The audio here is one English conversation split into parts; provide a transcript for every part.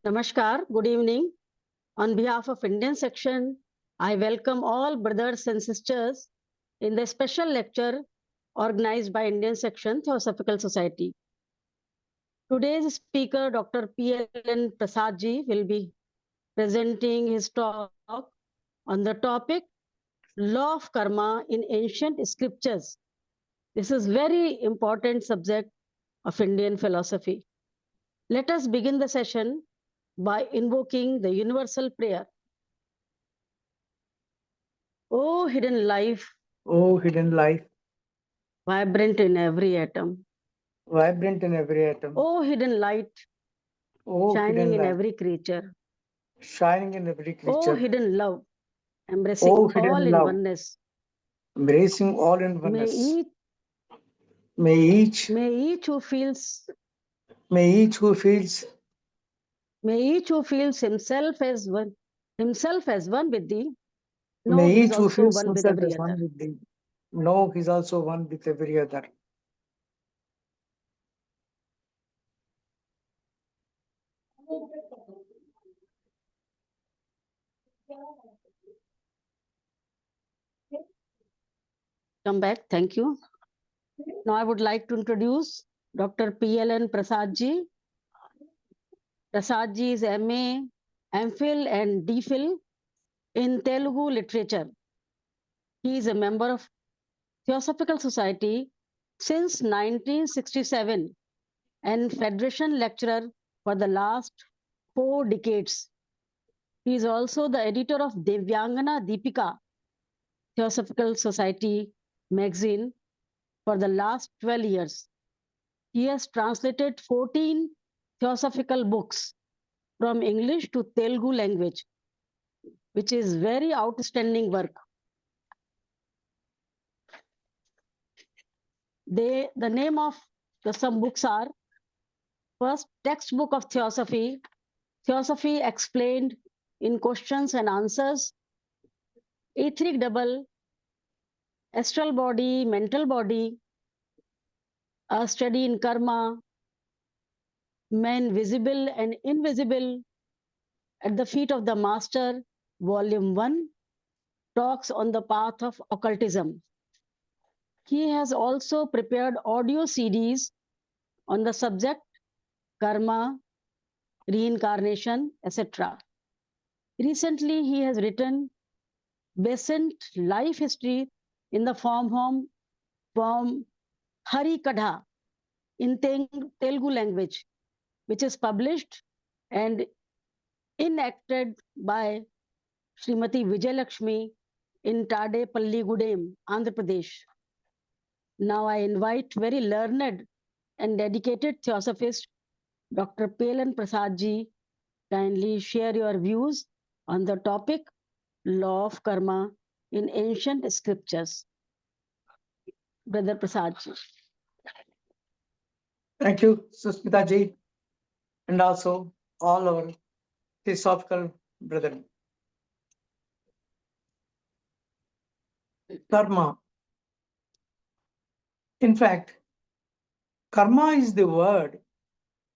Namaskar, good evening. On behalf of Indian section, I welcome all brothers and sisters in the special lecture organized by Indian section Theosophical Society. Today's speaker, Dr. PLN Prasad ji, will be presenting his talk on the topic Law of Karma in Ancient Scriptures. This is very important subject of Indian philosophy. Let us begin the session by invoking the universal prayer. O hidden life, O hidden life, vibrant in every atom. vibrant in every atom. O hidden light, O shining hidden in light, every creature. shining in every O creature. hidden love, embracing O all hidden in love, oneness. embracing all in May oneness. each, May each, may each who feels, may each who feels, may each who feels himself as one with thee, know may he is each who also feels one with himself every as other. one with thee, know he is also one with every other. Come back, thank you. Now I would like to introduce Dr. PLN Prasad ji. Prasad ji is MA, MPhil and DPhil in Telugu literature. He is a member of Theosophical Society since 1967 and Federation lecturer for the last 4 decades. He is also the editor of Divyangana Deepika, Theosophical Society magazine for the last 12 years. He has translated 14 theosophical books from English to Telugu language, which is very outstanding work. The name of some books are first, Textbook of Theosophy, Theosophy Explained in Questions and Answers, Etheric Double, Astral Body, Mental Body, A Study in Karma, Men Visible and Invisible, At the Feet of the Master, Volume 1, Talks on the Path of Occultism. He has also prepared audio CDs on the subject karma, reincarnation, etc. Recently, he has written Besant life history in the form Hari Kadha in Telugu language, which is published and enacted by Srimati Vijayalakshmi in Tadepalli Gudem, Andhra Pradesh. Now I invite very learned and dedicated theosophist Dr. Pelan Prasad ji, kindly share your views on the topic Law of Karma in Ancient Scriptures. Brother Prasad ji. Thank you, Susmita ji, and also all our theosophical brethren. Karma. In fact, karma is the word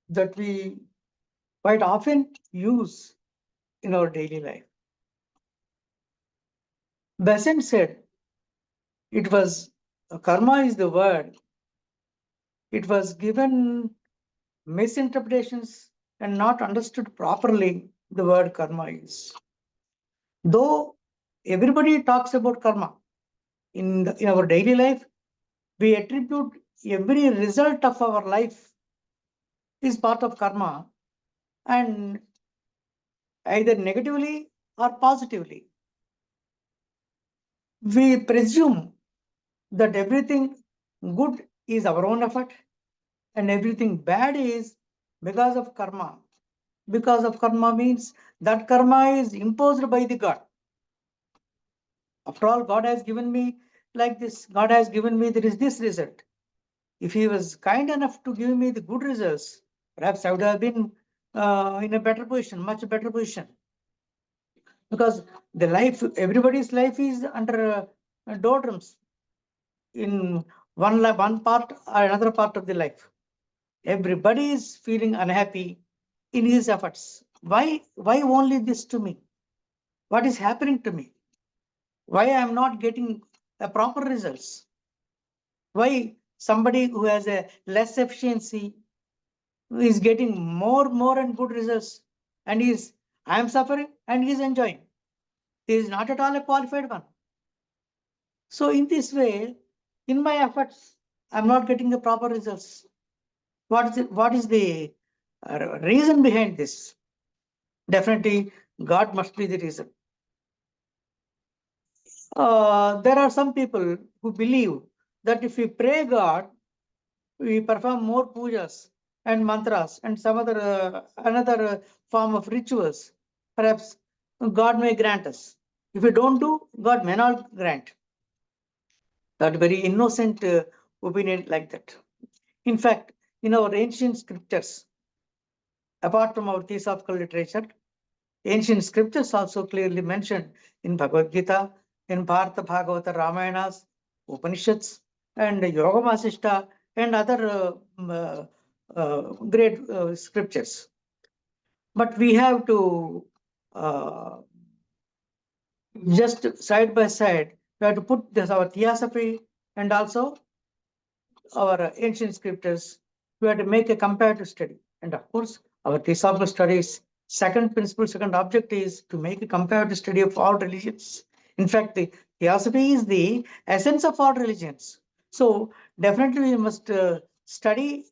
that we quite often use in our daily life. Besant said it was karma is the word. It was given misinterpretations and not understood properly. The word karma is. Though everybody talks about karma in our daily life, we attribute every result of our life is part of karma, and either negatively or positively. We presume that everything good is our own effort and everything bad is because of karma. Because of karma means that karma is imposed by the God. After all, God has given me like this. God has given me, there is this result. If he was kind enough to give me the good results, perhaps I would have been in a better position, much better position. Because the life, everybody's life is under doldrums in one part or another part of the life. Everybody is feeling unhappy in his efforts Why only this to me? What is happening to me? Why I am not getting the proper results? Why somebody who has a less efficiency is getting more and good results, and I am suffering and he is enjoying. He is not at all a qualified one. So in this way, in my efforts, I'm not getting the proper results. What is the reason behind this? Definitely, God must be the reason. There are some people who believe that if we pray God, we perform more pujas and mantras and some other another form of rituals, perhaps God may grant us. If we don't do, God may not grant. That very innocent opinion like that. In fact, in our ancient scriptures, apart from our theosophical literature, ancient scriptures also clearly mentioned in Bhagavad Gita, in Bharata Bhagavata Ramayanas, Upanishads, and Yoga Vasishta, and other great scriptures. But we have to just side by side, we have to put this, our theosophy and also our ancient scriptures, we have to make a comparative study. And of course, our theosophical studies, second principle, second object is to make a comparative study of all religions. In fact, the theosophy is the essence of all religions. So definitely we must study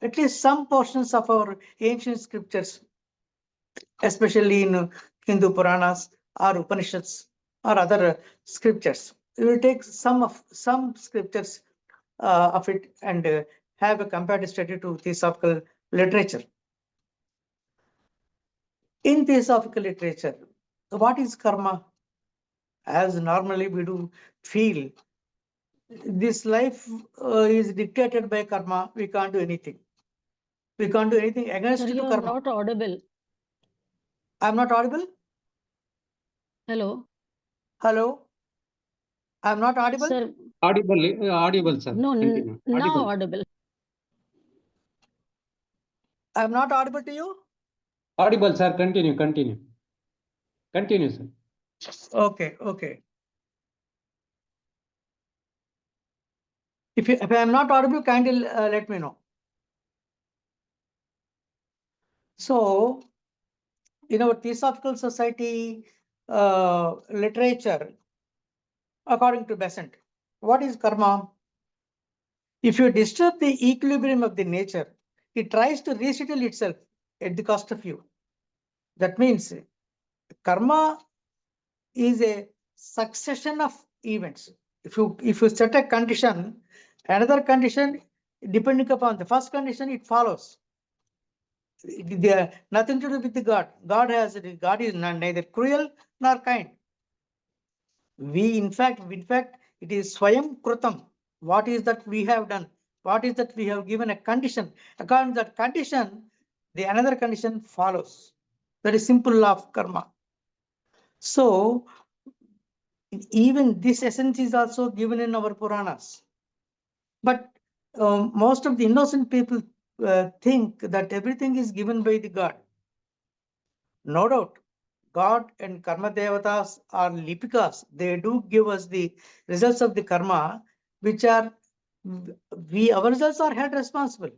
at least some portions of our ancient scriptures, especially in Hindu Puranas or Upanishads or other scriptures. We will take some scriptures of it and have a comparative study to theosophical literature. In theosophical literature, what is karma? As normally we do feel, this life is dictated by karma. We can't do anything. We can't do anything against Sir, you to are karma. not audible. I'm not audible. Hello. Hello. I'm not audible. Sir, Audible, sir. no, Continue. now Audible. audible. I'm not audible to you. Audible, sir. Continue. Continue, sir. Okay. If I am not audible, kindly let me know. So, in our Theosophical Society literature, according to Besant, what is karma? If you disturb the equilibrium of the nature, it tries to resettle itself at the cost of you. That means karma is a succession of events. If you set a condition, another condition, depending upon the first condition, it follows. They are nothing to do with the God. God is neither cruel nor kind. In fact, it is Swayam Krutam. What is that we have done? What is that we have given a condition? According to that condition, the another condition follows. Very simple law of karma. So, even this essence is also given in our Puranas. But most of the innocent people think that everything is given by the God. No doubt, God and karma devatas are lipikas. They do give us the results of the karma, which are we ourselves are held responsible.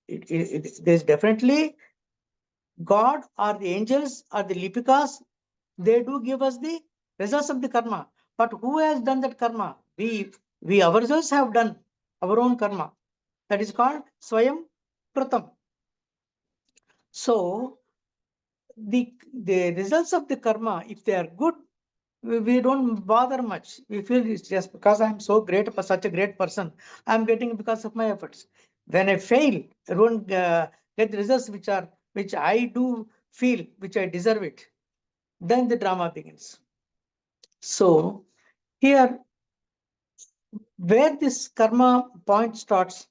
There's definitely God or the angels or the lipikas. They do give us the results of the karma. But who has done that karma? We ourselves have done our own karma. That is called Swayam Pratam. So the results of the karma, if they are good, we don't bother much. We feel it's just because I'm so great, such a great person, I'm getting because of my efforts. When I fail, I don't get the results which I do feel, which I deserve it. Then the drama begins. So here, where this karma point starts,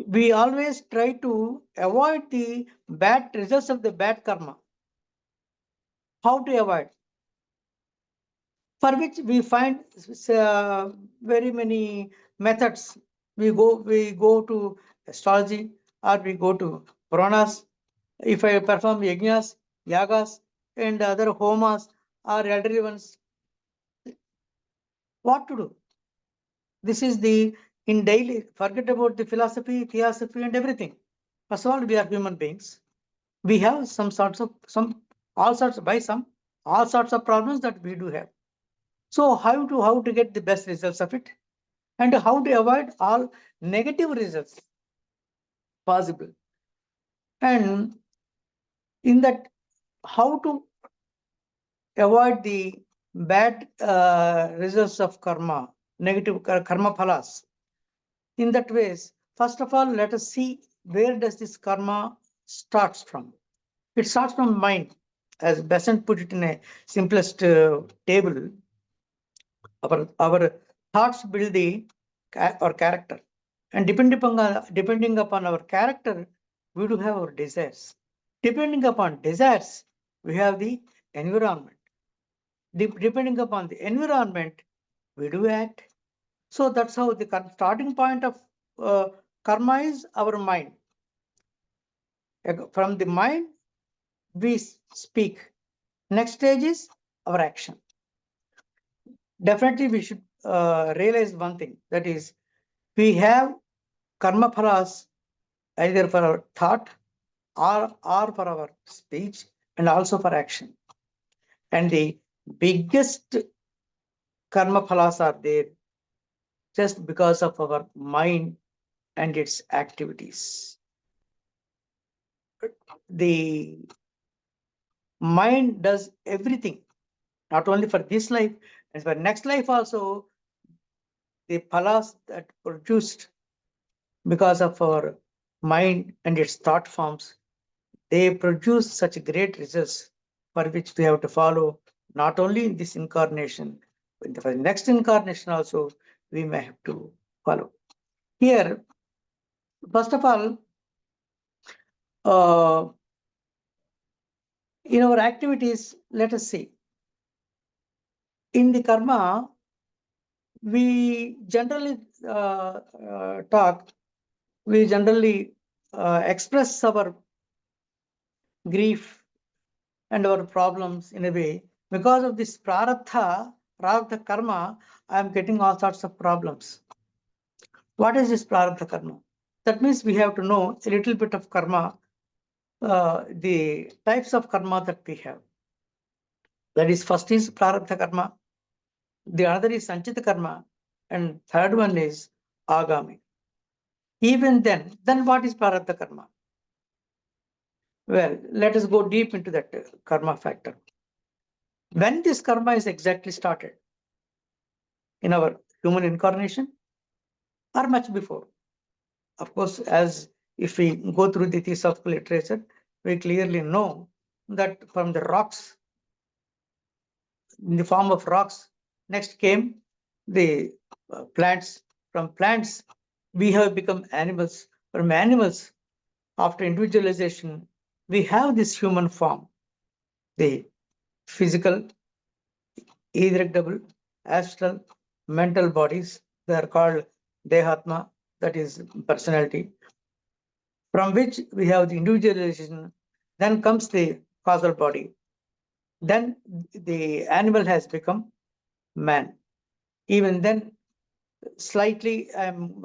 we always try to avoid the bad results of the bad karma. How to avoid? For which we find very many methods. We go to astrology or we go to Puranas. If I perform yajnas, yagas, and other homas or elderly ones, what to do? This is the in daily, forget about the philosophy, theosophy, and everything. First of all, we are human beings. We have all sorts of problems that we do have. So how to get the best results of it, and how to avoid all negative results possible, and in that, how to avoid the bad results of karma, negative karma phalas. In that ways, first of all, let us see where does this karma starts from. It starts from mind. As Besant put it in a simplest table, our thoughts build our character, and depending upon our character, we do have our desires. Depending upon desires, we have the environment. Depending upon the environment, we do act. So that's how the starting point of karma is our mind. From the mind, we speak. Next stage is our action. Definitely, we should realize one thing, that is, we have karma phalas either for our thought or for our speech and also for action. And the biggest karma phalas are there just because of our mind and its activities. The mind does everything, not only for this life, and for next life also. The phalas that produced because of our mind and its thought forms, they produce such great results for which we have to follow, not only in this incarnation, but for the next incarnation also, we may have to follow. Here, first of all, in our activities, let us see. In the karma, we generally express our grief and our problems in a way. Because of this prarabdha karma, I am getting all sorts of problems. What is this prarabdha karma? That means we have to know a little bit of karma, the types of karma that we have. That is, first is prarabdha karma, the other is sanchita karma, and third one is agami. Even then what is prarabdha karma? Well, let us go deep into that karma factor. When this karma is exactly started? In our human incarnation or much before? Of course, as if we go through the theosophical literature, we clearly know that from the rocks, in the form of rocks, next came the plants. From plants, we have become animals. From animals, after individualization, we have this human form, the physical, etheric double, astral, mental bodies. They are called Dehatma, that is personality, from which we have the individualization. Then comes the causal body. Then the animal has become man. Even then, slightly I'm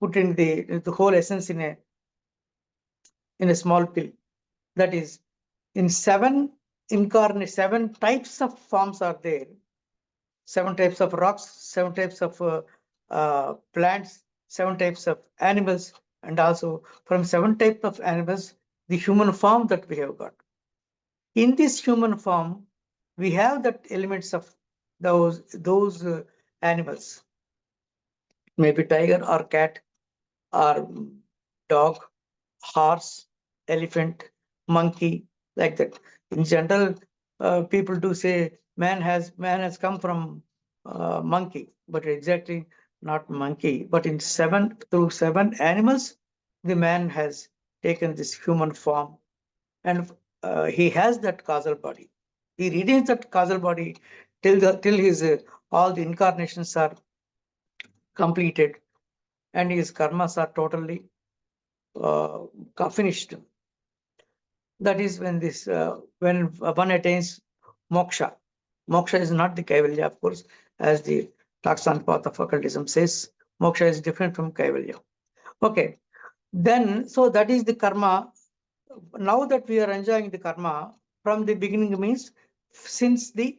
putting the whole essence in a small pill. That is, in seven types of forms are there. 7 types of rocks, 7 types of plants, 7 types of animals, and also from 7 types of animals, the human form that we have got. In this human form, we have that elements of those animals. Maybe tiger or cat or dog, horse, elephant, monkey, like that. In general, people do say man has come from monkey, but exactly not monkey. But in 7 animals, the man has taken this human form, and he has that causal body. He retains that causal body till his all the incarnations are completed, and his karmas are totally finished. That is when when one attains moksha. Moksha is not the Kaivalya, of course, as the talks on path of occultism says. Moksha is different from Kaivalya. Okay, then so that is the karma. Now that we are enjoying the karma from the beginning means since the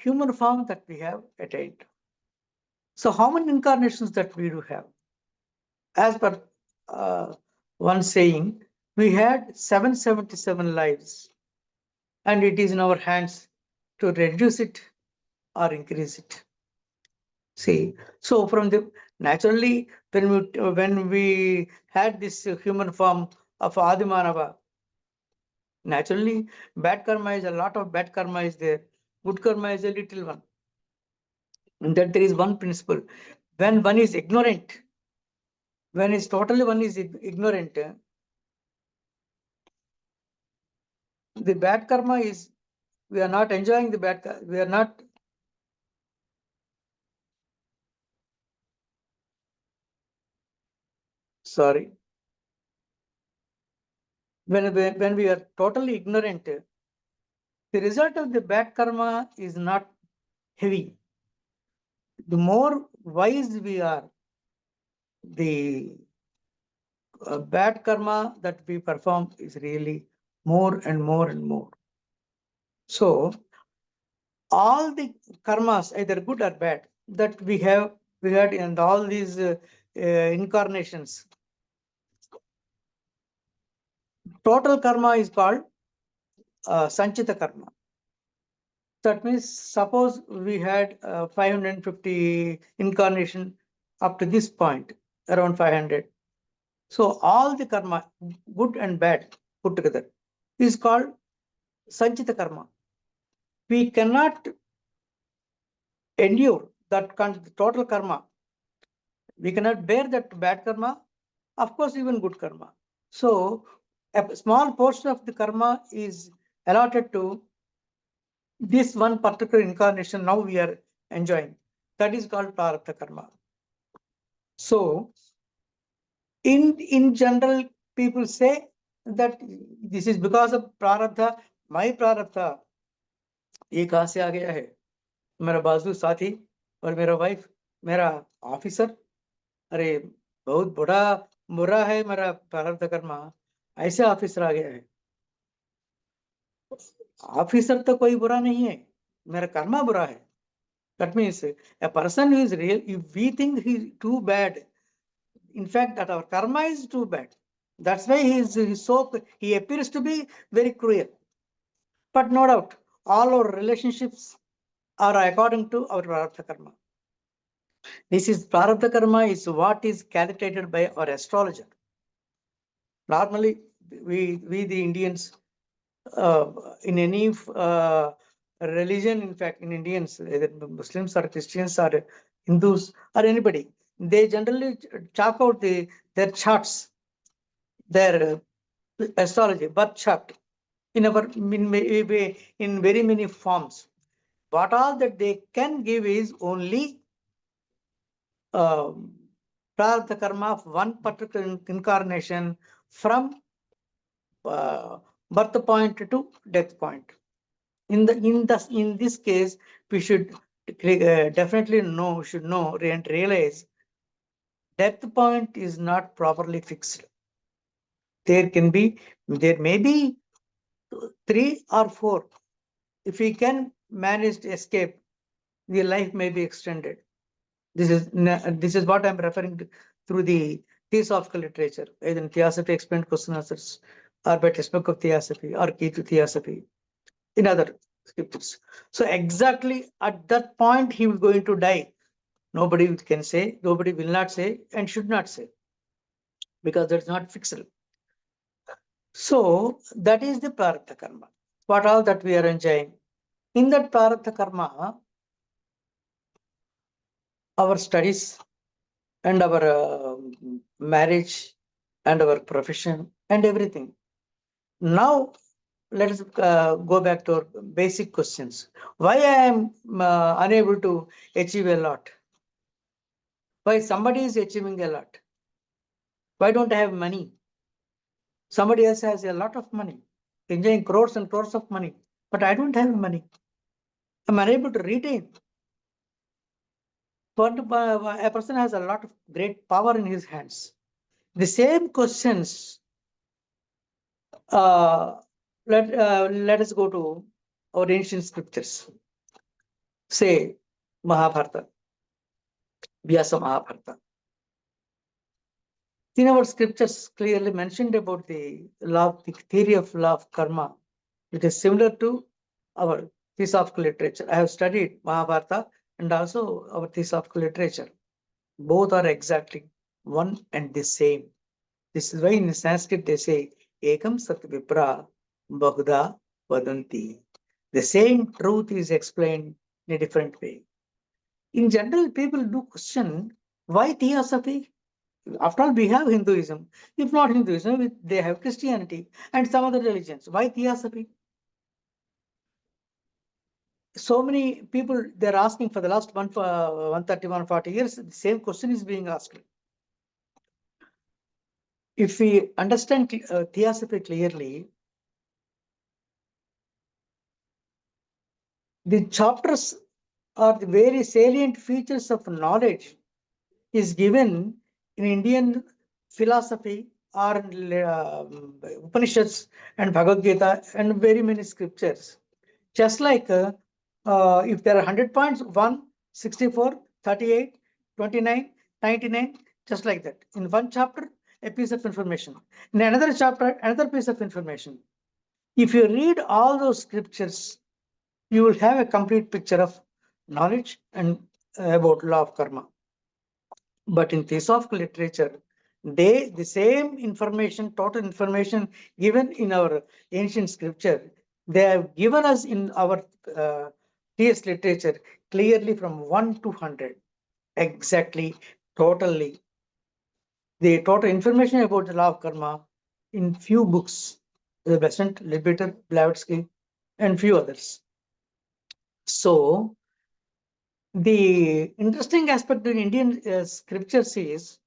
human form that we have attained. So how many incarnations that we do have? As per one saying, we had 777 lives, and it is in our hands to reduce it or increase it. See, so from the naturally when we had this human form of Adimanava, naturally bad karma is a lot of bad karma is there. Good karma is a little one. And that there is one principle. When one is ignorant, when is totally one is ignorant, the bad karma is we are not enjoying the we are not sorry. When we are totally ignorant, the result of the bad karma is not heavy. The more wise we are, the bad karma that we perform is really more and more and more. So all the karmas, either good or bad, that we had in all these incarnations, total karma is called sanchita karma. That means suppose we had 550 incarnation up to this point, around 500. So all the karma, good and bad put together, is called sanchita karma. We cannot endure that total karma. We cannot bear that bad karma, of course, even good karma. So a small portion of the karma is allotted to this one particular incarnation now we are enjoying. That is called prarabdha karma. So in general, people say that this is because of prarabdha, my prarabdha. ये कहाँ से आ गया है? मेरा बाजू साथी और मेरा वाइफ, मेरा ऑफिसर, अरे बहुत बड़ा बुरा है मेरा प्रारब्ध कर्मा, ऐसे ऑफिसर आ गया है. ऑफिसर तो कोई बुरा नहीं है, मेरा कर्मा बुरा है. That means a person who is real, if we think he is too bad, in fact that our karma is too bad. That's why he appears to be very cruel. But no doubt, all our relationships are according to our prarabdha karma. This is prarabdha karma is what is calculated by our astrologer. Normally, we the Indians, in any religion, in fact, in Indians, either Muslims or Christians or Hindus or anybody, they generally chalk out their charts, their astrology, birth chart, in very many forms. What all that they can give is only prarabdha karma of one particular incarnation from birth point to death point. In this case, we should definitely should know and realize death point is not properly fixed. There may be 3 or 4. If we can manage to escape, the life may be extended. This is what I'm referring to through the theosophical literature, either in Theosophy Explained Question Answers, or by Textbook of Theosophy, or Key to Theosophy, in other scriptures. So exactly at that point he will going to die. Nobody can say, nobody will not say, and should not say, because that's not fixed. So that is the prarabdha karma. What all that we are enjoying. In that prarabdha karma, our studies and our marriage and our profession and everything. Now let us go back to our basic questions. Why I am unable to achieve a lot? Why somebody is achieving a lot? Why don't I have money? Somebody else has a lot of money, enjoying crores and crores of money, but I don't have money. I'm unable to retain. A person has a lot of great power in his hands. The same questions, let us go to our ancient scriptures. Say Mahabharata, Vyasa Mahabharata. In our scriptures clearly mentioned about the law, the theory of law of karma. It is similar to our theosophical literature. I have studied Mahabharata and also our theosophical literature. Both are exactly one and the same. This is why in Sanskrit they say, Ekam Sat Vipra Bhagda Vadanti. The same truth is explained in a different way. In general, people do question why theosophy? After all, we have Hinduism. If not Hinduism, they have Christianity and some other religions. Why theosophy? So many people, they're asking for the last 130, 40 years, the same question is being asked. If we understand theosophy clearly, the chapters are the very salient features of knowledge is given in Indian philosophy or Upanishads and Bhagavad Gita and very many scriptures. Just like if there are 100 points, 1, 64, 38, 29, 99, just like that. In one chapter, a piece of information. In another chapter, another piece of information. If you read all those scriptures, you will have a complete picture of knowledge and about law of karma. But in theosophical literature, the same information, total information given in our ancient scripture, they have given us in our theist literature clearly from 1 to 100, exactly, totally. The total information about the law of karma in few books, the Besant, Libiter, Blavatsky, and few others. So, the interesting aspect in Indian scriptures is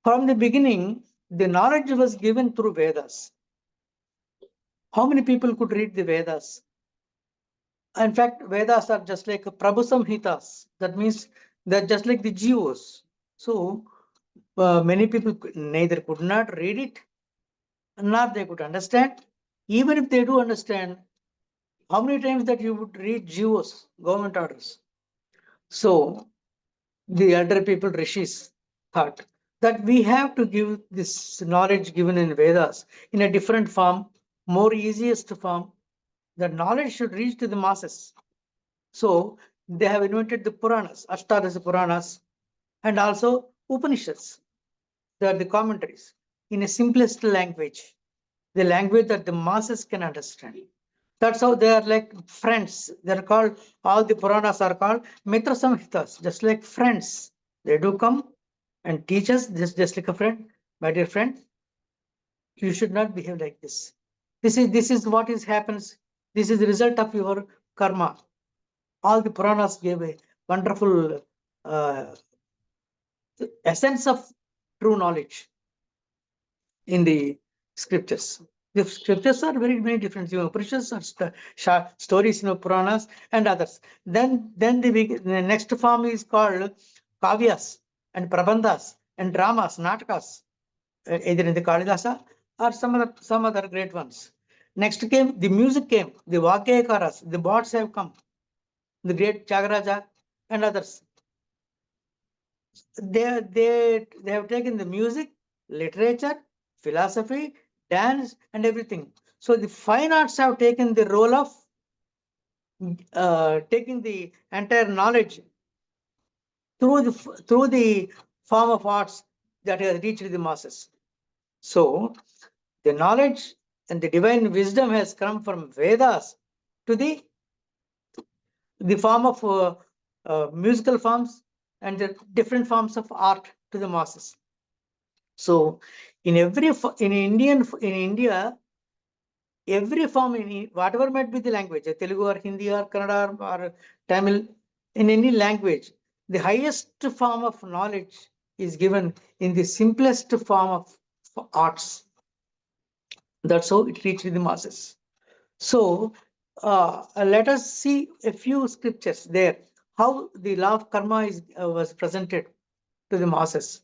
from the beginning, the knowledge was given through Vedas. How many people could read the Vedas? In fact, Vedas are just like Prabhu Samhitas. That means they're just like the Jews. So many people neither could not read it, nor they could understand. Even if they do understand, how many times that you would read Jews, government orders? So the elder people, rishis, thought that we have to give this knowledge given in Vedas in a different form, more easiest form. The knowledge should reach to the masses. So they have invented the Puranas, Ashtadasa Puranas, and also Upanishads. They are the commentaries in a simplest language, the language that the masses can understand. That's how they are like friends. They're called, all the Puranas are called Mitra Samhitas, just like friends. They do come and teach us just like a friend. My dear friend, you should not behave like this. This is what is happens. This is the result of your karma. All the Puranas gave a wonderful essence of true knowledge in the scriptures. The scriptures are very, very different. Upanishads are stories, Puranas and others. Then the next form is called kavyas and prabandhas and dramas, natakas, either in the Kalidasa or some other great ones. Next came the music came, the Vakyakaras, the bards have come, the great Tyagaraja and others. They have taken the music, literature, philosophy, dance, and everything. So the fine arts have taken the role of taking the entire knowledge through the form of arts that has reached the masses. So the knowledge and the divine wisdom has come from Vedas to the form of musical forms and the different forms of art to the masses. So in India, every form, whatever might be the language, Telugu or Hindi or Kannada or Tamil, in any language, the highest form of knowledge is given in the simplest form of arts. That's how it reached the masses. So let us see a few scriptures there, how the law of karma was presented to the masses.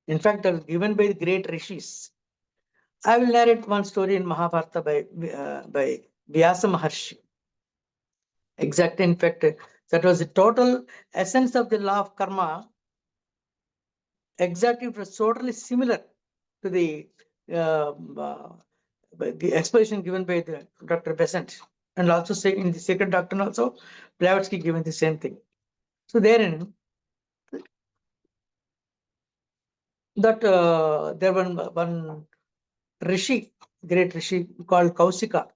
In fact, that was given by the great rishis. I will narrate one story in Mahabharata by Vyasa Maharshi. Exact, in fact, that was the total essence of the law of karma. Exactly, it was totally similar to the exposition given by the Dr. Besant, and also say in the second doctrine also, Blavatsky given the same thing. So therein, that there was one rishi, great rishi called Kausika.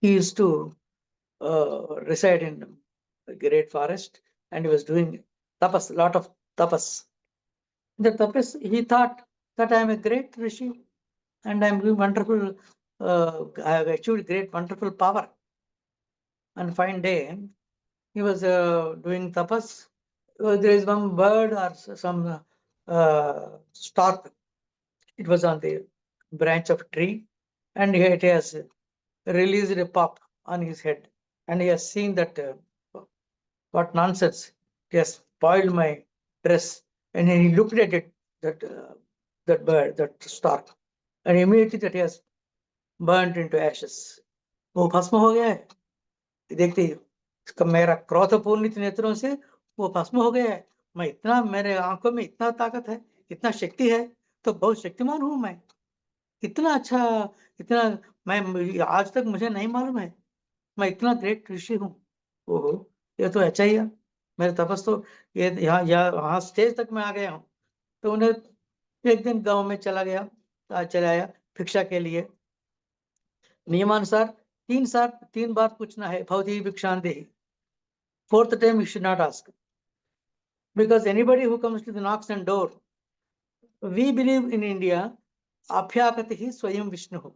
He used to reside in a great forest, and he was doing tapas, lot of tapas. The tapas, he thought that I am a great rishi and I am doing wonderful, I have achieved great, wonderful power. And fine day, he was doing tapas. There is one bird or some stork. It was on the branch of a tree, and it has released a pop on his head. And he has seen that what nonsense! It has spoiled my dress. And then he looked at it, that bird, that stork, and immediately that he has burnt into ashes. वो भस्म हो गया है। देखते ही इसका मेरा क्रोधपूर्णित नेत्रों से वो भस्म हो गया है। मैं इतना, मेरे आंखों में इतना ताकत है, इतना शक्ति है, तो बहुत शक्तिमान हूं मैं। इतना अच्छा, इतना मैं आज तक मुझे नहीं मालूम है, मैं इतना ग्रेट ऋषि हूँ। ओहो, ये तो अच्छा ही है। मेरे तपस तो ये यहाँ स्टेज तक मैं आ गया हूँ। तो उन्हें एक दिन गांव में चला आया भिक्षा के लिए। नियमानुसार 3 बार पूछना है, भवती भिक्षां देहि। Fourth time you should not ask, because anybody who comes to the knocks and door, we believe in India, aphyakatihi swayam Vishnu.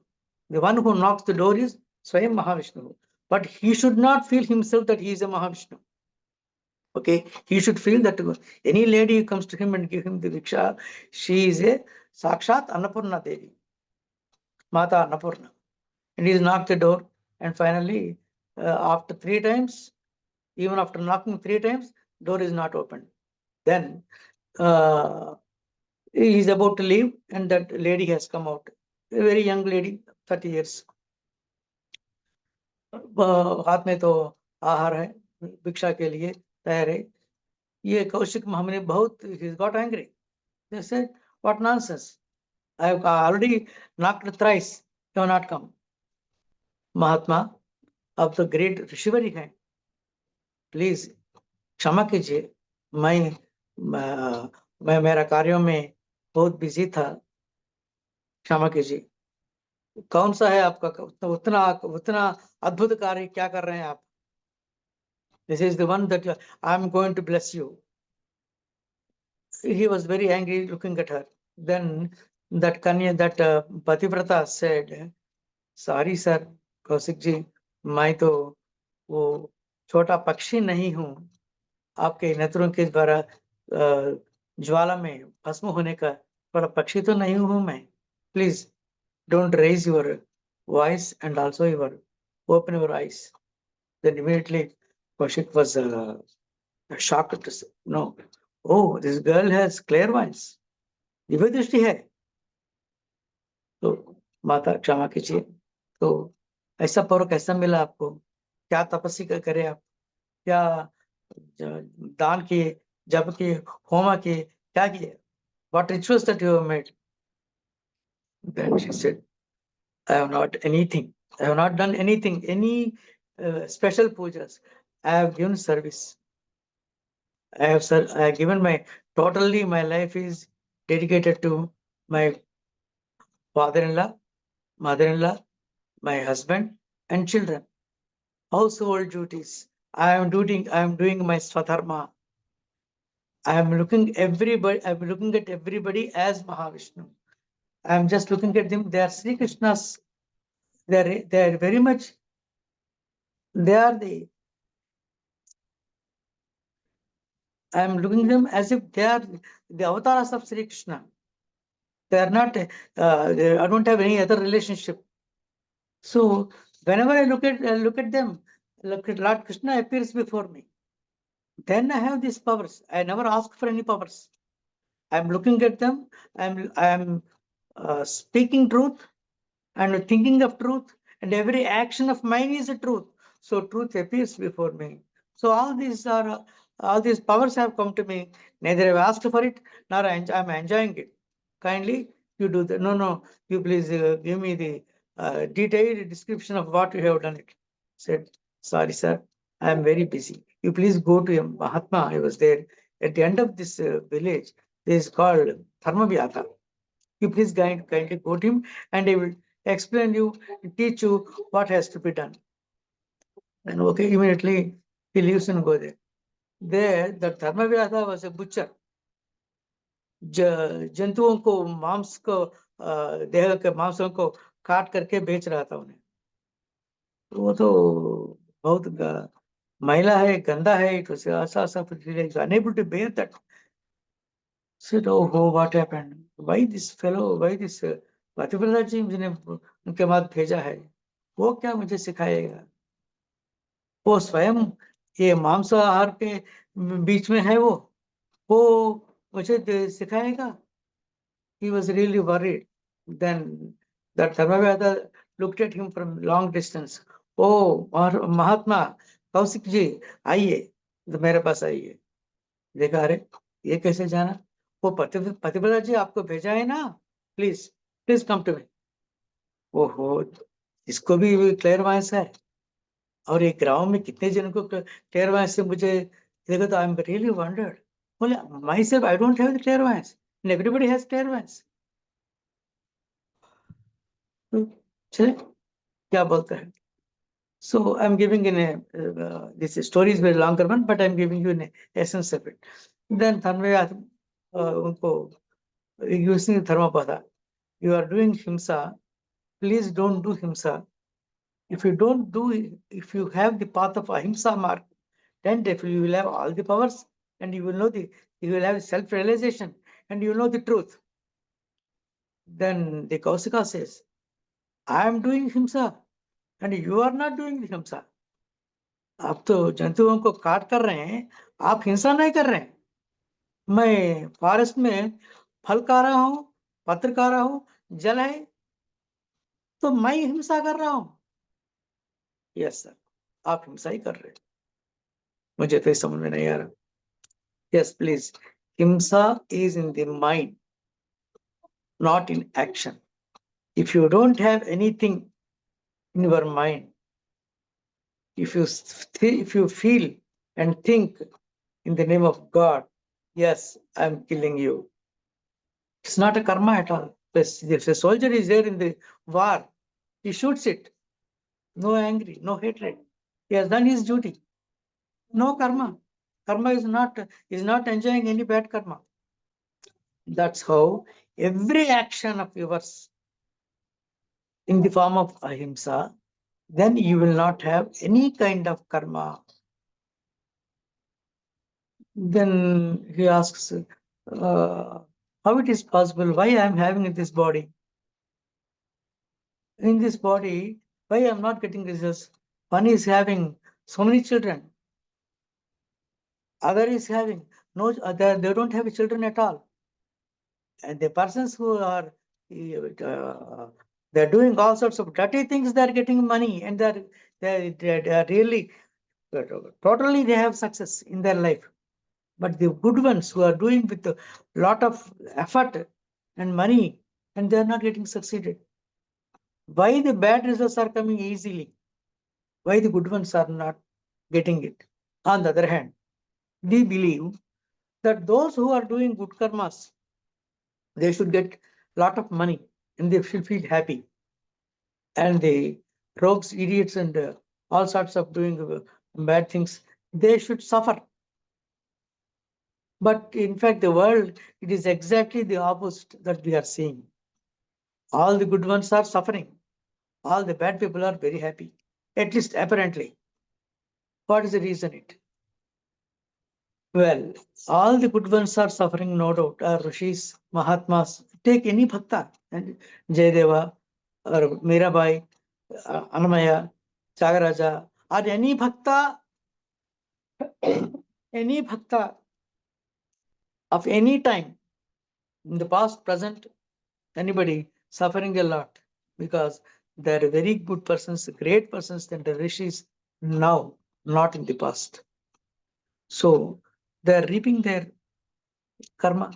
The one who knocks the door is Swayam Mahavishnu, but he should not feel himself that he is a Mahavishnu. Okay, he should feel that any lady who comes to him and give him the Viksha, she is a Sakshat Annapurna Devi, Mata Annapurna. And he knocked the door, and finally, after 3 times, even after knocking 3 times, door is not opened. Then he is about to leave, and that lady has come out, a very young lady, 30 years. हाथ में तो आहार है, भिक्षा के लिए तैयार है। ये कौशिक हमने बहुत, he got angry. They said, what nonsense, I have already knocked thrice, you have not come. महात्मा, आप तो ग्रेट ऋषिवरी हैं, प्लीज क्षमा कीजिए, मैं मेरा कार्यों में बहुत बिजी था, क्षमा कीजिए। कौन सा है आपका उतना अद्भुत कार्य क्या कर रहे हैं आप? This is the one that I am going to bless you. He was very angry looking at her. Then that Pativrata said, sorry sir, Kaushik ji, मैं तो वो छोटा पक्षी नहीं हूँ, आपके नेत्रों के द्वारा ज्वाला में भस्म होने का बड़ा पक्षी तो नहीं हूँ मैं। Please don't raise your voice and also open your eyes. Then immediately Kaushik was shocked to say, no, oh, this girl has clairvoyance, Divya दृष्टि है। तो माता क्षमा कीजिए, तो ऐसा पर्व कैसा मिला आपको? क्या तपस्या करे आप? क्या दान किए, जप किए, होमा किए, क्या किए? What rituals that you have made? Then she said, I have not anything. I have not done anything, any special pujas. I have given service. I have given totally my life is dedicated to my father-in-law, mother-in-law, my husband and children. Household duties. I am doing my swadharma. I am looking at everybody as Mahavishnu. I am just looking at them. They are Sri Krishna's. They are very much. They are I am looking them as if they are the avatars of Sri Krishna. They are not, I don't have any other relationship. So whenever I look at them, look at Lord Krishna appears before me. Then I have these powers. I never ask for any powers. I'm looking at them. I'm speaking truth and thinking of truth, and every action of mine is a truth. So truth appears before me. So all these powers have come to me. Neither have asked for it, nor I'm enjoying it. Kindly, you do that. No, you please give me the detailed description of what you have done. It said, sorry, sir, I am very busy. You please go to a Mahatma. I was there at the end of this village. This is called Dharmavyata. You please kindly go to him, and he will explain you, teach you what has to be done. And okay, immediately he leaves and go there. There, the Dharmavyata was a butcher. जंतुओं को मांस को देह के मांसों को काट करके बेच रहा था उन्हें. वो तो बहुत महिला है, गंदा है. It was unable to bear that. Said, oh, what happened? Why this fellow, why this Patiprada ji ने उनके बाद भेजा है, वो क्या मुझे सिखाएगा? वो स्वयं ये मांसाहार के बीच में है, वो मुझे सिखाएगा? He was really worried. Then that Dharmavyata looked at him from long distance. Oh, Mahatma, Kaushik ji आइए, तो मेरे पास आइए. देखा, अरे ये कैसे जाना? वो पतिव्रता जी आपको भेजा है ना, प्लीज कम टू मी. ओहो, इसको भी क्लेयरवायंस है, और एक गांव में कितने जन को क्लेयरवायंस से मुझे देखा तो आई एम रियली वंडर्ड. बोले, myself I don't have the clairvoyance, and everybody has clairvoyance. चले, क्या बोलता है? So I'm giving in a this story is very longer one, but I'm giving you an essence of it. Then Dharmavyata unko using Dharmapada, you are doing himsa, please don't do himsa. If if you have the path of ahimsa mark, then definitely you will have all the powers, and you will have self-realization, and you will know the truth. Then the Kausika says, I am doing himsa, and you are not doing the himsa. आप तो जंतुओं को काट कर रहे हैं, आप हिंसा नहीं कर रहे हैं. मैं फॉरेस्ट में फल खा रहा हूं, पत्र खा रहा हूं, जल है, तो मैं हिंसा कर रहा हूं. यस सर, आप हिंसा ही कर रहे हैं. मुझे तो समझ में नहीं आ रहा. यस प्लीज, हिंसा is in the mind, not in action. If you don't have anything in your mind, if you feel and think in the name of God, yes, I'm killing you. It's not a karma at all. If a soldier is there in the war, he shoots it. No angry, no hatred. He has done his duty. No karma. Karma is not enjoying any bad karma. That's how every action of yours in the form of ahimsa, then you will not have any kind of karma. Then he asks, how it is possible? Why I am having this body? In this body, why I am not getting results? One is having so many children. Other is having no, they don't have children at all. And the persons who are they're doing all sorts of dirty things, they're getting money, and they're really totally they have success in their life. But the good ones who are doing with a lot of effort and money, and they are not getting succeeded. Why the bad results are coming easily? Why the good ones are not getting it? On the other hand, we believe that those who are doing good karmas, they should get a lot of money and they should feel happy. And the rogues, idiots, and all sorts of doing bad things, they should suffer. But in fact, the world, it is exactly the opposite that we are seeing. All the good ones are suffering. All the bad people are very happy, at least apparently. What is the reason? Well, all the good ones are suffering, no doubt. Our rishis, Mahatmas, take any bhakta, and Jayadeva or Mirabai, Annamaya, Chagaraja, or any bhakta of any time, in the past, present, anybody suffering a lot because they are very good persons, great persons than the rishis now, not in the past. So they are reaping their karma.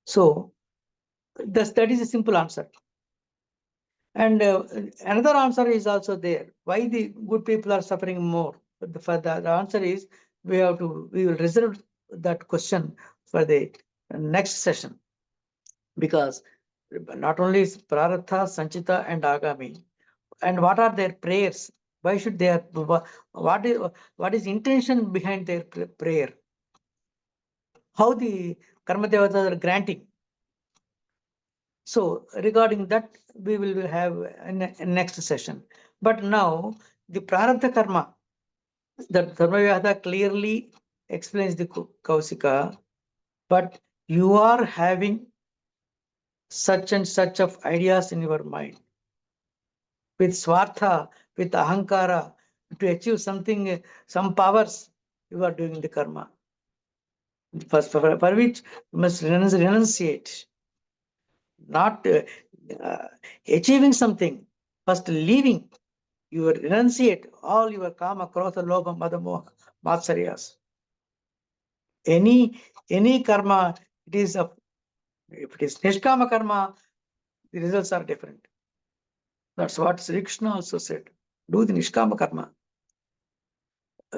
So that is a simple answer. And another answer is also there. Why the good people are suffering more? The answer is we will reserve that question for the next session, because not only is Prarabdha, Sanchita, and Agami, and what are their prayers? Why should they have, what is intention behind their prayer? How the Karma Devatas are granting. So regarding that, we will have in next session. But now the Prarabdha Karma, that Dharma clearly explains the Kausika, but you are having such and such of ideas in your mind. With Swartha, with Ahankara, to achieve something, some powers, you are doing the karma. For which you must renunciate. Not achieving something, first leaving, you renunciate all your kama, krodha, lobha, mada, moha, matsaryas. Any karma, it is if it is nishkama karma, the results are different. That's what Sri Krishna also said. Do the nishkama karma.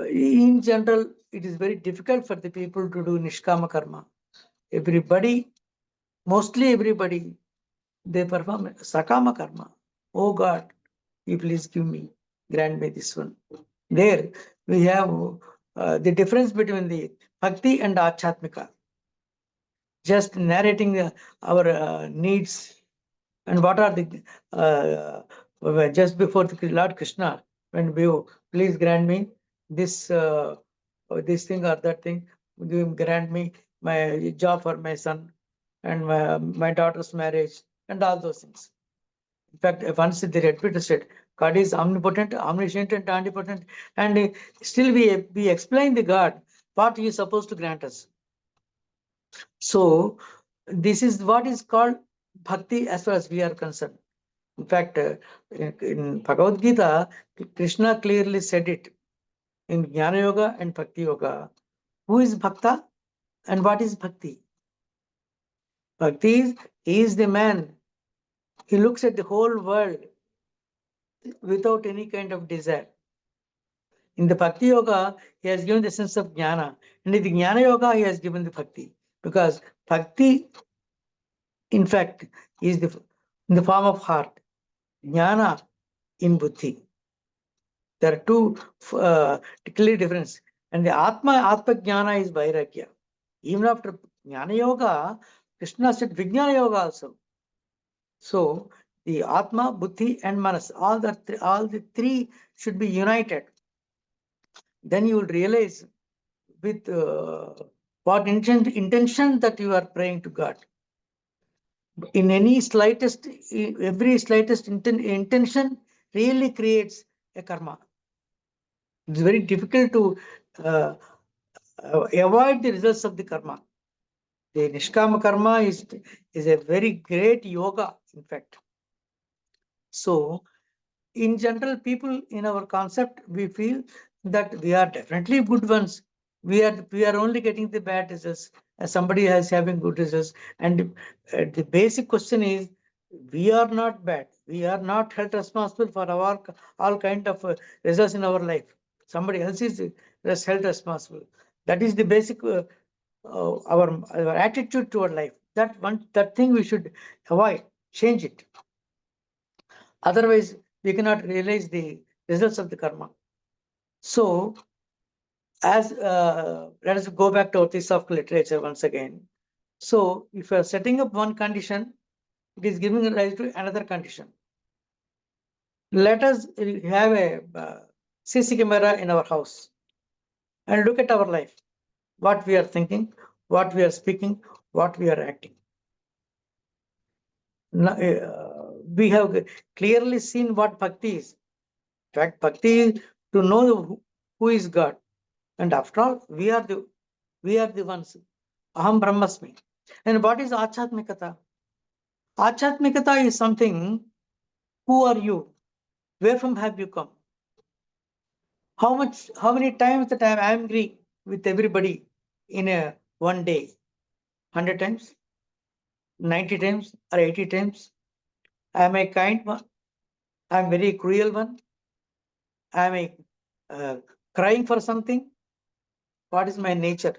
In general, it is very difficult for the people to do nishkama karma. Everybody, mostly everybody, they perform sakama karma. Oh God, you please give me, grant me this one. There we have the difference between the bhakti and achatmika. Just narrating our needs and what are the just before the Lord Krishna, when we please grant me this this thing or that thing, grant me my job for my son and my daughter's marriage and all those things. In fact, once the repeater said, God is omnipotent, omniscient, and omnipotent, and still we explain the God what He is supposed to grant us. So this is what is called bhakti as far as we are concerned. In fact, in Bhagavad Gita, Krishna clearly said it in Jnana Yoga and Bhakti Yoga. Who is Bhakta and what is Bhakti? Bhakti is the man. He looks at the whole world without any kind of desire. In the Bhakti Yoga, he has given the sense of Jnana. And in the Jnana Yoga, he has given the Bhakti. Because Bhakti, in fact, is in the form of heart. Jnana in Buddhi. There are two clear difference. And the Atma Jnana is Vairagya. Even after Jnana Yoga, Krishna said Vijnana Yoga also. So the Atma, Buddhi, and Manas, all the three should be united. Then you will realize with what intention that you are praying to God. In any slightest, every slightest intention really creates a karma. It's very difficult to avoid the results of the karma. The nishkama karma is a very great yoga, in fact. So, in general, people in our concept, we feel that we are definitely good ones. We are only getting the bad results. Somebody is having good results, and the basic question is, we are not bad. We are not held responsible for all kind of results in our life. Somebody else is held responsible. That is the basic our attitude toward life. That thing we should avoid, change it. Otherwise, we cannot realize the results of the karma. So, as let us go back to our piece of literature once again. So, if you are setting up one condition, it is giving rise to another condition. Let us have a CC camera in our house and look at our life. what we are thinking, what we are speaking, what we are acting. We have clearly seen what bhakti is. In fact, bhakti is to know who is God. And after all, we are the ones. Aham Brahmasmi. And what is Achatmikata? Achatmikata is something. Who are you? Where from have you come? How many times that I am angry with everybody in a one day? 100 times, 90 times, or 80 times? Am I kind one? I am very cruel one? Am I crying for something? What is my nature?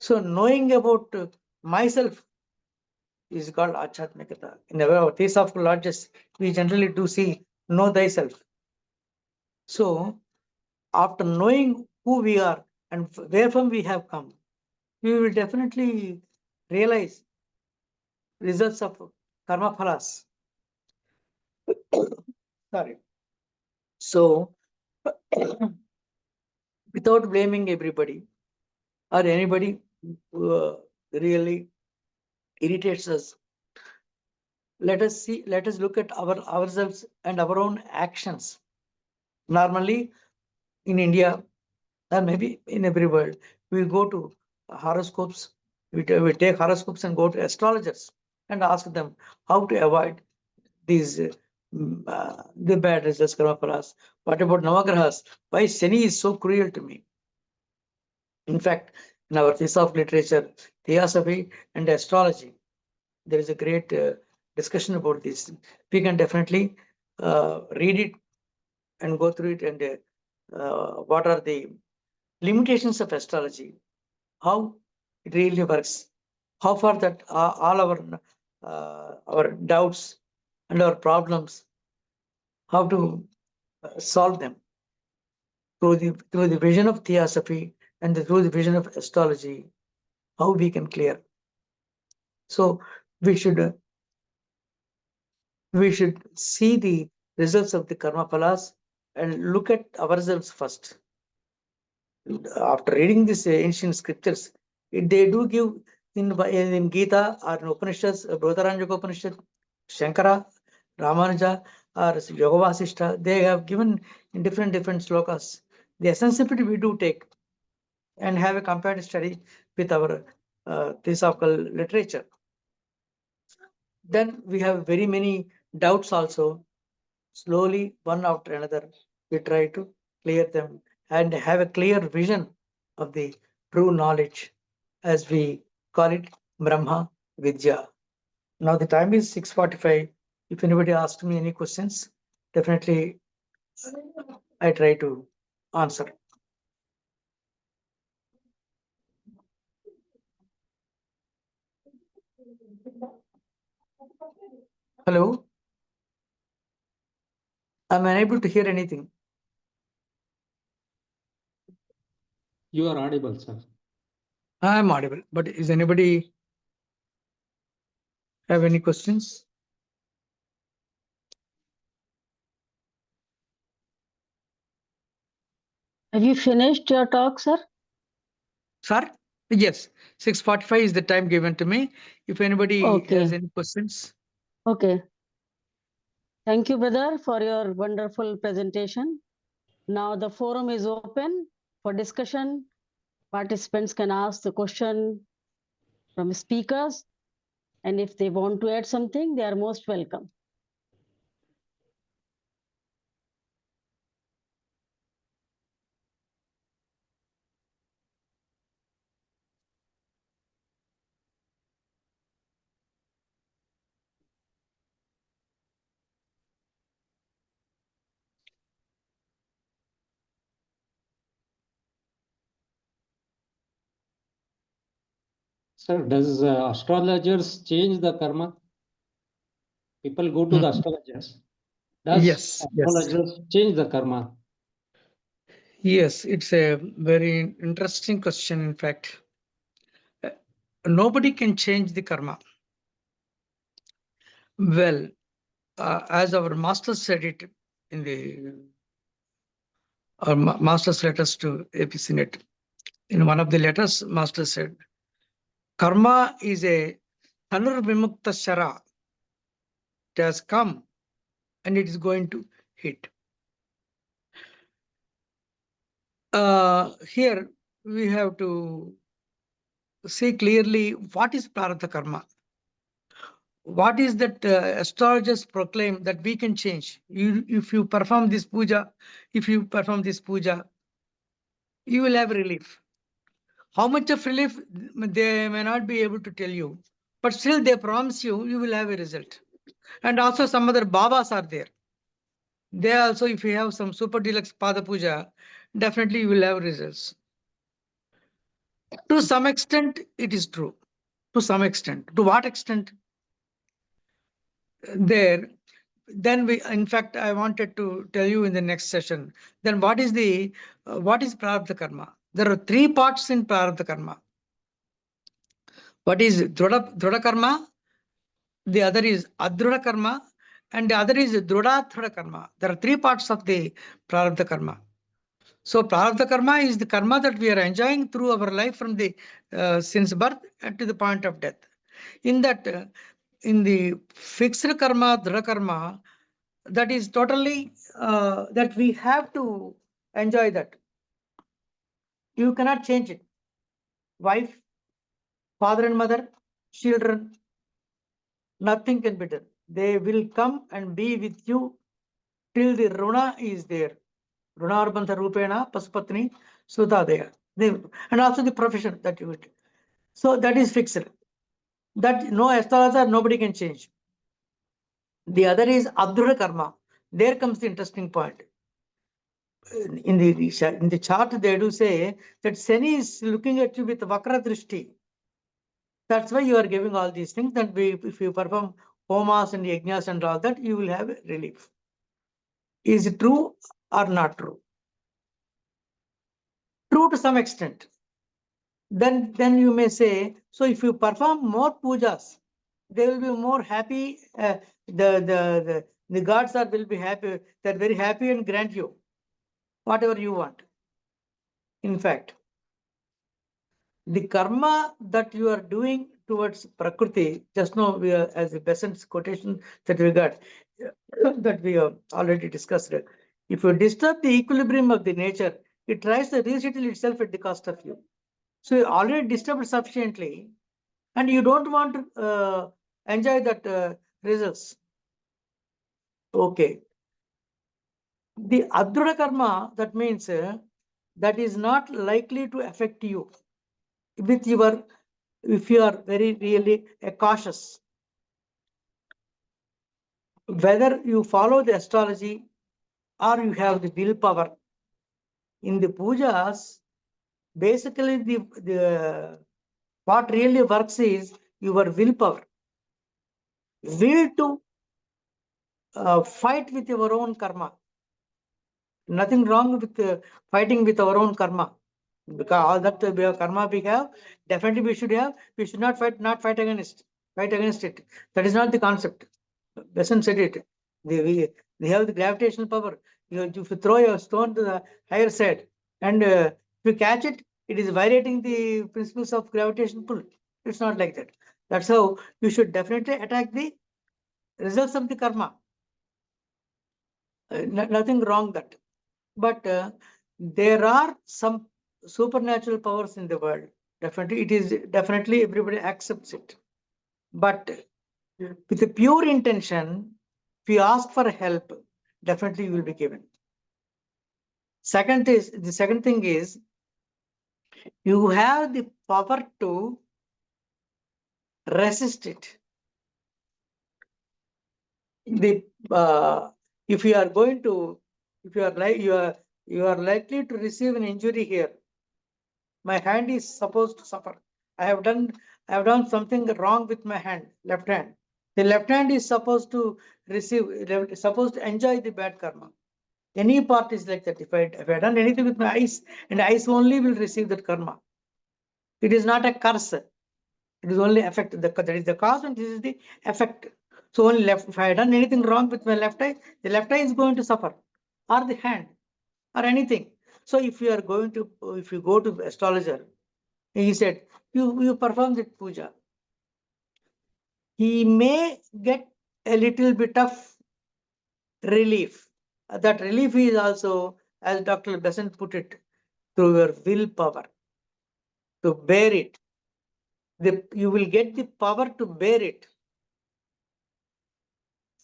So knowing about myself is called Achatmikata. In our Theosophical lodges, we generally do see know thyself. So after knowing who we are and where from we have come, we will definitely realize results of karma phalas. Sorry. So without blaming everybody or anybody who really irritates us, let us look at ourselves and our own actions. Normally in India, or maybe in every world, we go to horoscopes, we take horoscopes and go to astrologers and ask them how to avoid these the bad results, karma phalas. What about Navagrahas? Why Shani is so cruel to me? In fact, in our theosophical literature, theosophy and astrology, there is a great discussion about this. We can definitely read it and go through it, and what are the limitations of astrology, how it really works, how far that all our doubts and our problems, how to solve them through the vision of theosophy and through the vision of astrology, how we can clear. So we should see the results of the karma phalas and look at ourselves first. After reading these ancient scriptures, they do give in Gita or in Upanishads, Brihadaranyaka Upanishad, Shankara, Ramanuja, or Yoga Vasishta, they have given in different slokas. The essence of it we do take and have a comparative study with our theosophical literature. Then we have very many doubts also. Slowly, one after another, we try to clear them and have a clear vision of the true knowledge, as we call it Brahma Vidya. Now the time is 6:45. If anybody asks me any questions, definitely I try to answer. Hello? I'm unable to hear anything. You are audible, sir. I'm audible, but is anybody have any questions? Have you finished your talk, sir? Sir? Yes, 6:45 is the time given to me. If anybody has Okay. any questions. Okay. Thank you, brother, for your wonderful presentation. Now the forum is open for discussion. Participants can ask the question from speakers, and if they want to add something, they are most welcome. Sir, does astrologers change the karma? People go to the astrologers. Does Yes, astrologers change the karma? yes, it's a very interesting question. In fact, nobody can change the karma. Well, as our masters said it in our masters letters to AP Senate, In one of the letters, Master said, karma is a Tanur Vimukta Shara. It has come and it is going to hit. Here we have to see clearly what is Prarabdha Karma. What is that astrologers proclaim that we can change? If you perform this puja, you will have relief. How much of relief they may not be able to tell you, but still they promise you, you will have a result. And also some other Babas are there. They also, if you have some super deluxe Pada Puja, definitely you will have results. To some extent, it is true. To some extent. To what extent? There. Then in fact, I wanted to tell you in the next session. Then what is Prarabdha Karma? There are three parts in Prarabdha Karma. What is Drudha Karma? The other is Adrudha Karma, and the other is Drudha Karma. There are three parts of the Prarabdha Karma. So Prarabdha Karma is the karma that we are enjoying through our life from the since birth to the point of death. In that, in the fixed karma, Drudha Karma, that is totally that we have to enjoy that. You cannot change it. Wife, father and mother, children, nothing can be done. They will come and be with you till the Runa is there. Runarbantha Rupena, Pasupatni, Sutadaya. And also the profession that you would. So that is fixed. That no astrologer, nobody can change. The other is Adhrudha Karma. There comes the interesting point. In the chart, they do say that Shani is looking at you with Vakra Drishti. That's why you are giving all these things. That if you perform homas and yajnas and all that, you will have relief. Is it true or not true? True to some extent. Then you may say, so if you perform more pujas, they will be more happy. The gods will be happy. They're very happy and grant you whatever you want. In fact, the karma that you are doing towards Prakriti, just now we are, as a Besant's quotation that we got, that we have already discussed. If you disturb the equilibrium of the nature, it tries to resettle itself at the cost of you. So you already disturbed sufficiently, and you don't want to enjoy that results. Okay. The Adhrudha Karma, that means that is not likely to affect you with your, if you are very really cautious. Whether you follow the astrology or you have the willpower. In the pujas, basically the what really works is your willpower. Will to fight with your own karma. Nothing wrong with fighting with our own karma. Because all that karma we have, definitely we should have. We should not fight against it. That is not the concept. Besant said it. They have the gravitational power. If you throw a stone to the higher side and if you catch it, it is violating the principles of gravitational pull. It's not like that. That's how you should definitely attack the results of the karma. Nothing wrong that. But there are some supernatural powers in the world. Definitely, it is definitely everybody accepts it. But with a pure intention, if you ask for help, definitely you will be given. The second thing is you have the power to resist it. If you are going to, if you are like you are likely to receive an injury here. My hand is supposed to suffer. I have done something wrong with my hand, left hand. The left hand is supposed to supposed to enjoy the bad karma. Any part is like that. If I have done anything with my eyes, and eyes only will receive that karma. It is not a curse. It is only effect. That is the cause, and this is the effect. So only left. If I have done anything wrong with my left eye, the left eye is going to suffer, or the hand, or anything. So if you go to astrologer, he said, you perform that puja. He may get a little bit of relief. That relief is also, as Dr. Besant put it, through your willpower to bear it. You will get the power to bear it.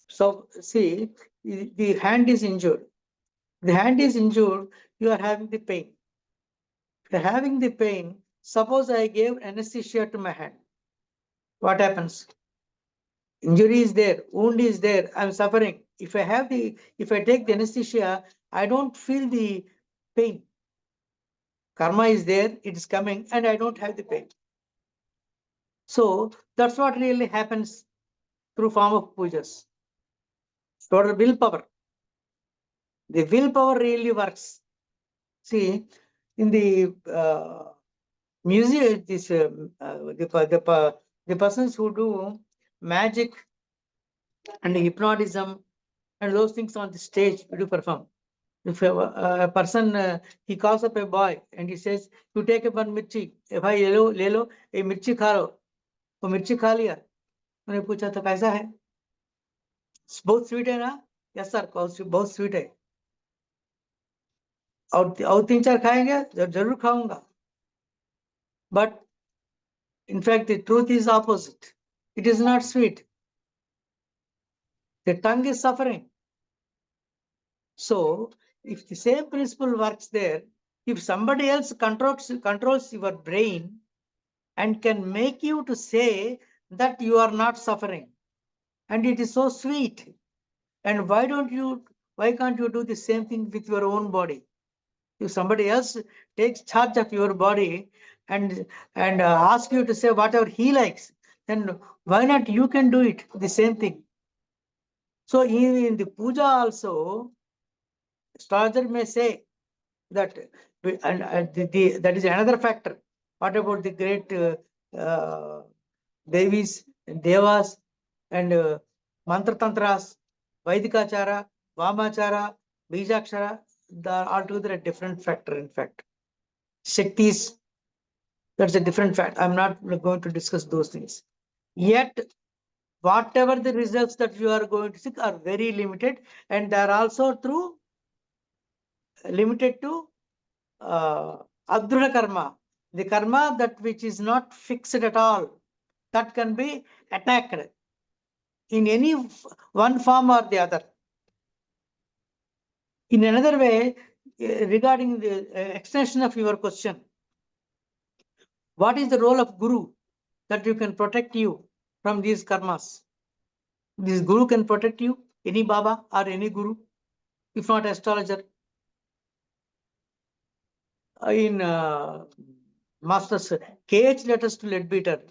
So see, the hand is injured. The hand is injured, you are having the pain. If you're having the pain, suppose I gave anesthesia to my hand. What happens? Injury is there, wound is there, I'm suffering. If I take the anesthesia, I don't feel the pain. Karma is there, it is coming, and I don't have the pain. So that's what really happens through form of pujas. Total willpower. The willpower really works. See, in the music, the persons who do magic and hypnotism and those things on the stage do perform. If a person he calls up a boy and he says, "You take a one mirchi, if I ले लो a mirchi खा लो, वो मिर्ची खा लिया." मैंने पूछा तो कैसा है? बहुत स्वीट है ना? यस सर, बहुत स्वीट है. और 3-4 खाएंगे? जरूर खाऊंगा. But in fact, the truth is opposite. It is not sweet. The tongue is suffering. So, if the same principle works there, if somebody else controls your brain and can make you to say that you are not suffering, and it is so sweet, and why can't you do the same thing with your own body? If somebody else takes charge of your body and ask you to say whatever he likes, then why not you can do it, the same thing? So in the puja also, astrologer may say that, and that is another factor. What about the great Devis, Devas, and Mantra Tantras, Vaidikachara, Vamachara, Bijakshara, they are altogether a different factor, in fact. Shaktis, that's a different fact. I'm not going to discuss those things. Yet, whatever the results that you are going to seek are very limited, and they are also limited to Adhruna karma, the karma that which is not fixed at all, that can be attacked in any one form or the other. In another way, regarding the extension of your question, what is the role of Guru that you can protect you from these karmas? This Guru can protect you, any Baba or any Guru, if not astrologer. In Master's KH letters to Leadbeater,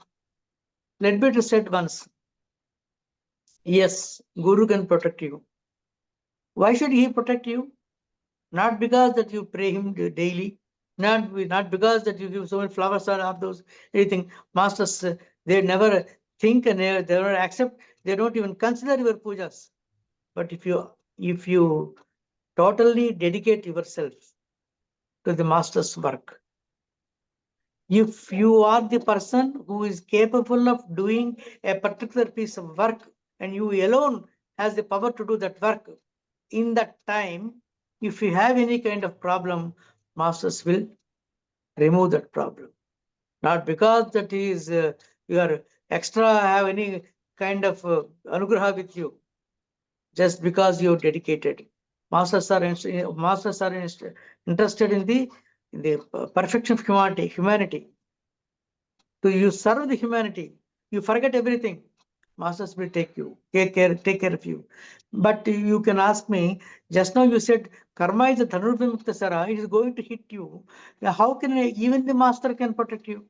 Leadbeater said once, yes, Guru can protect you. Why should he protect you? Not because that you pray him daily, not because that you give so many flowers or those anything. Masters, they never think and they never accept. They don't even consider your pujas. But if you totally dedicate yourself to the master's work, if you are the person who is capable of doing a particular piece of work and you alone has the power to do that work, in that time, if you have any kind of problem, masters will remove that problem. Not because that is you are extra have any kind of anugraha with you, just because you are dedicated. Masters are interested in the perfection of humanity. So you serve the humanity, you forget everything. Masters will take care of you. But you can ask me, just now you said karma is a dhanurvimukta sara, it is going to hit you. Now, how can even the master can protect you?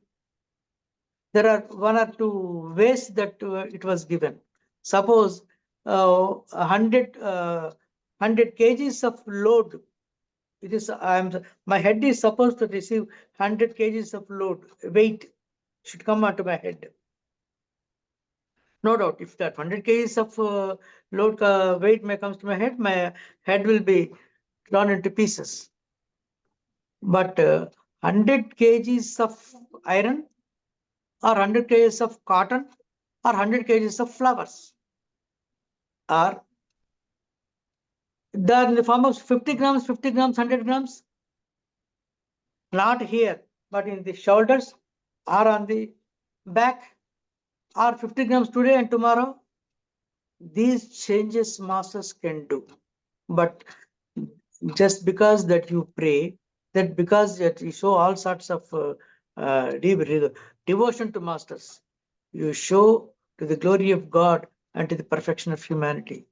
There are one or two ways that it was given. Suppose 100 kgs of load. It is my head is supposed to receive 100 kgs of load, weight should come onto my head. No doubt, if that 100 kgs of load weight may comes to my head will be torn into pieces. But 100 kgs of iron, or 100 kgs of cotton, or 100 kgs of flowers, or they are in the form of 50 grams, 50 grams, 100 grams, not here, but in the shoulders, or on the back, or 50 grams today and tomorrow. These changes masters can do. But just because that you pray, that because that you show all sorts of devotion to masters, you show to the glory of God and to the perfection of humanity.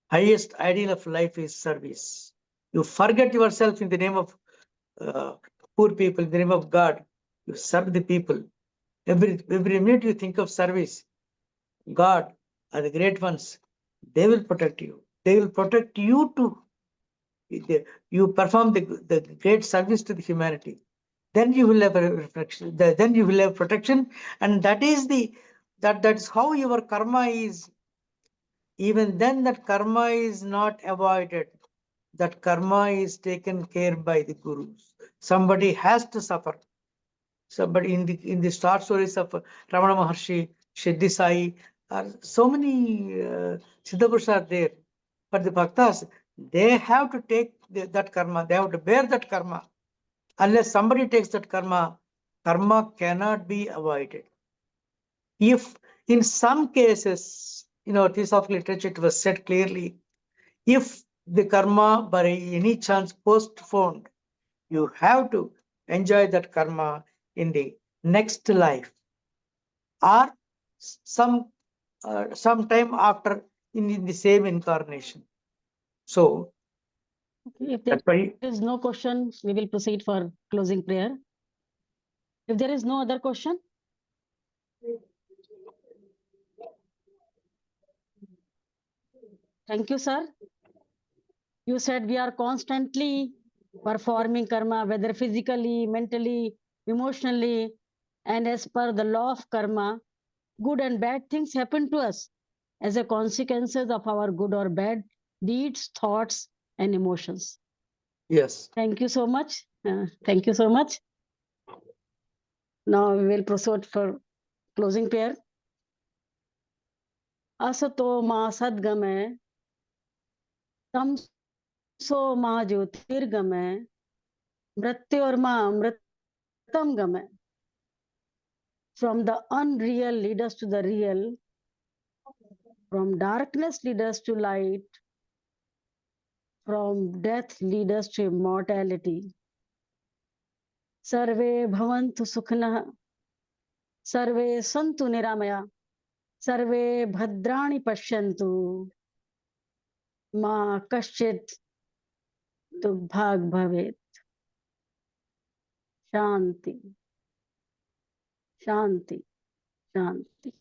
Highest ideal of life is service. You forget yourself in the name of poor people, in the name of God. You serve the people. Every minute you think of service. God are the great ones. They will protect you. They will protect you too. You perform the great service to the humanity. Then you will have a reflection. Then you will have protection, and that is that's how your karma is. Even then, that karma is not avoided. That karma is taken care by the gurus. Somebody has to suffer. Somebody in the short stories of Ramana Maharshi, Siddhi Sai, so many Siddhapurushas are there. But the bhaktas, they have to take that karma. They have to bear that karma. Unless somebody takes that karma, karma cannot be avoided. If in some cases, Theosophical literature, it was said clearly, if the karma by any chance postponed, you have to enjoy that karma in the next life, or some time after in the same incarnation. So Okay, if there is no question, we will proceed for closing prayer. If there is no other question, thank you, sir. You said we are constantly performing karma, whether physically, mentally, emotionally, and as per the law of karma, good and bad things happen to us as a consequences of our good or bad deeds, thoughts, and emotions. Yes. Thank you so much. Thank you so much. Now we will proceed for closing prayer. Asato ma sadgame, tamso ma jyotirgame, mrityorma mritam game. From the unreal lead us to the real, from darkness lead us to light, from death lead us to immortality. Sarve bhavantu sukhna, sarve santu niramaya, sarve bhadrani pashyantu, ma kaschit dubhag bhavet. Shanti, shanti, shanti.